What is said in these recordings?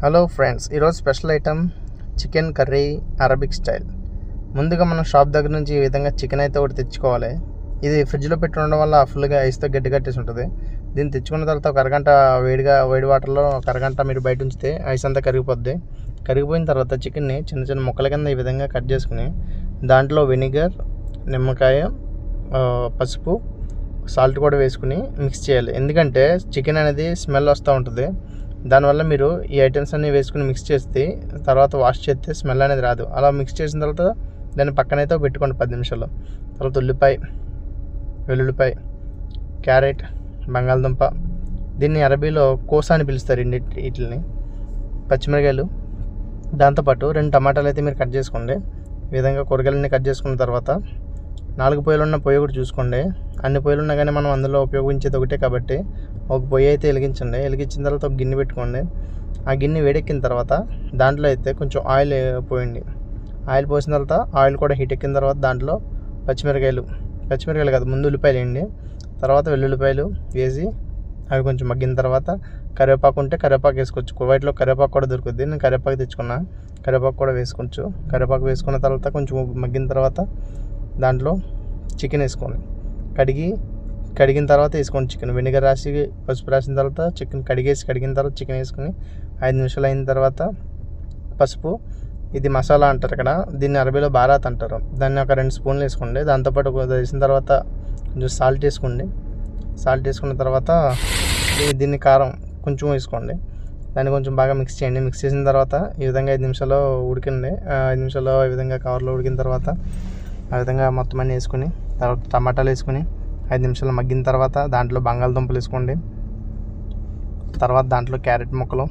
Hello friends, ఈరోజు special item chicken curry Arabic style. ముందుగా మనం షాప్ దగ్గర నుంచి ఈ విధంగా చికెన్ అయితే ఒకటి తెచ్చుకోవాలి. ఇది ఫ్రిడ్జ్లో పెట్టి ఉండడం వల్ల ఫుల్గా ఐస్తో గడ్డి కట్టేసి ఉంటుంది. దీన్ని తెచ్చుకున్న తర్వాత ఒక అరగంట వేడి వాటర్లో ఒక అరగంట మీరు బయట ఉంచితే ఐస్ అంతా కరిగిపోద్ది. కరిగిపోయిన తర్వాత చికెన్ని చిన్న చిన్న ముక్కల కింద ఈ విధంగా కట్ చేసుకుని దాంట్లో వెనిగర్, నిమ్మకాయ, పసుపు, సాల్ట్ కూడా వేసుకుని మిక్స్ చేయాలి. ఎందుకంటే చికెన్ అనేది స్మెల్ వస్తూ ఉంటుంది. దానివల్ల మీరు ఈ ఐటమ్స్ అన్నీ వేసుకుని మిక్స్ చేస్తే తర్వాత వాష్ చేస్తే స్మెల్ అనేది రాదు. అలా మిక్స్ చేసిన తర్వాత దాన్ని పక్కనైతే పెట్టుకోండి 10 నిమిషాలు. తర్వాత ఉల్లిపాయ, వెల్లుల్లిపాయ, క్యారెట్, బంగాళదుంప, దీన్ని అరబీలో కోసా అని పిలుస్తారు వీటిని, పచ్చిమిరకాయలు, దాంతోపాటు 2 టమాటాలు అయితే మీరు కట్ చేసుకోండి. ఈ విధంగా కూరగాయలన్నీ కట్ చేసుకున్న తర్వాత 4 పొయ్యిలు ఉన్న పొయ్యి కూడా చూసుకోండి. అన్ని పొయ్యిలు ఉన్నా కానీ మనం అందులో ఉపయోగించేది ఒకటే కాబట్టి ఒక పొయ్యి అయితే వెలిగించండి. వెలిగించిన తర్వాత ఒక గిన్నె పెట్టుకోండి. ఆ గిన్నె వేడెక్కిన తర్వాత దాంట్లో అయితే కొంచెం ఆయిల్ పోయండి. ఆయిల్ పోసిన తర్వాత ఆయిల్ కూడా హీట్ ఎక్కిన తర్వాత దాంట్లో పచ్చిమిరకాయలు కాదు, ముందు ఉల్లిపాయలు వేయండి. తర్వాత వెల్లుల్లిపాయలు వేసి అవి కొంచెం మగ్గిన తర్వాత కరివేపాకు ఉంటే కరివేపాకు వేసుకోవచ్చు. కువైట్లో కరివేపాకు కూడా దొరుకుద్ది. నేను కరివేపాకు తెచ్చుకున్నా, కరివేపాకు కూడా వేసుకోవచ్చు. కరివేపాకు వేసుకున్న తర్వాత కొంచెం మగ్గిన తర్వాత దాంట్లో చికెన్ వేసుకోండి. కడిగిన తర్వాత వేసుకోండి చికెన్. వెనిగర్ రాసి పసుపు రాసిన తర్వాత చికెన్ కడిగిన తర్వాత చికెన్ వేసుకుని 5 నిమిషాలు అయిన తర్వాత పసుపు, ఇది మసాలా అంటారు ఇక్కడ, దీన్ని అరబీలో బారాత్ అంటారు. దాన్ని ఒక 2 స్పూన్లు వేసుకోండి. దాంతోపాటు వేసిన తర్వాత కొంచెం సాల్ట్ వేసుకోండి. సాల్ట్ వేసుకున్న తర్వాత దీన్ని కారం కొంచెం వేసుకోండి. దాన్ని కొంచెం బాగా మిక్స్ చేయండి. మిక్స్ చేసిన తర్వాత ఈ విధంగా 5 నిమిషాలు ఉడికండి. 5 నిమిషాలు ఈ విధంగా కవర్లో ఉడికిన తర్వాత ఆ విధంగా మొత్తం అన్నీ వేసుకుని తర్వాత టమాటాలు వేసుకుని 5 నిమిషాలు మగ్గిన తర్వాత దాంట్లో బంగాళదుంపలు వేసుకోండి. తర్వాత దాంట్లో క్యారెట్ ముక్కలు,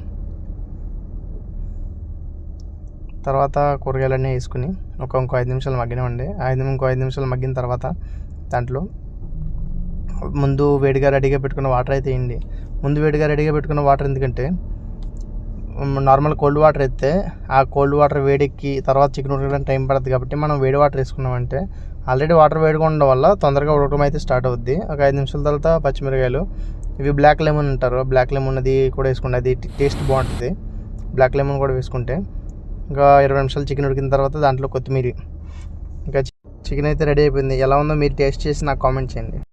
తర్వాత కూరగాయలన్నీ వేసుకుని ఇంకో 5 నిమిషాలు మగ్గినవ్వండి. ఇంకో 5 నిమిషాలు మగ్గిన తర్వాత దాంట్లో ముందు రెడీగా పెట్టుకున్న వాటర్ అయితే వేయండి. ముందు రెడీగా పెట్టుకున్న వాటర్ ఎందుకంటే నార్మల్ కోల్డ్ వాటర్ అయితే ఆ కోల్డ్ వాటర్ వేడెక్కి తర్వాత చికెన్ ఉడకడానికి టైం పడుతుంది. కాబట్టి మనం వేడి వాటర్ వేసుకున్నామంటే ఆల్రెడీ వాటర్ వేడిగా ఉండడం వల్ల తొందరగా ఉడకడం అయితే స్టార్ట్ అవుద్ది. ఒక 5 నిమిషాల తర్వాత పచ్చిమిరకాయలు, ఇవి బ్లాక్ లెమన్ అంటారు, బ్లాక్ లెమన్ అది కూడా వేసుకోండి. అది టేస్ట్ బాగుంటుంది. బ్లాక్ లెమన్ కూడా వేసుకుంటే ఇంకా 20 నిమిషాలు చికెన్ ఉడికిన తర్వాత దాంట్లో కొత్తిమీర, ఇంకా చికెన్ అయితే రెడీ అయిపోయింది. ఎలా ఉందో మీరు టేస్ట్ చేసి నాకు కామెంట్ చేయండి.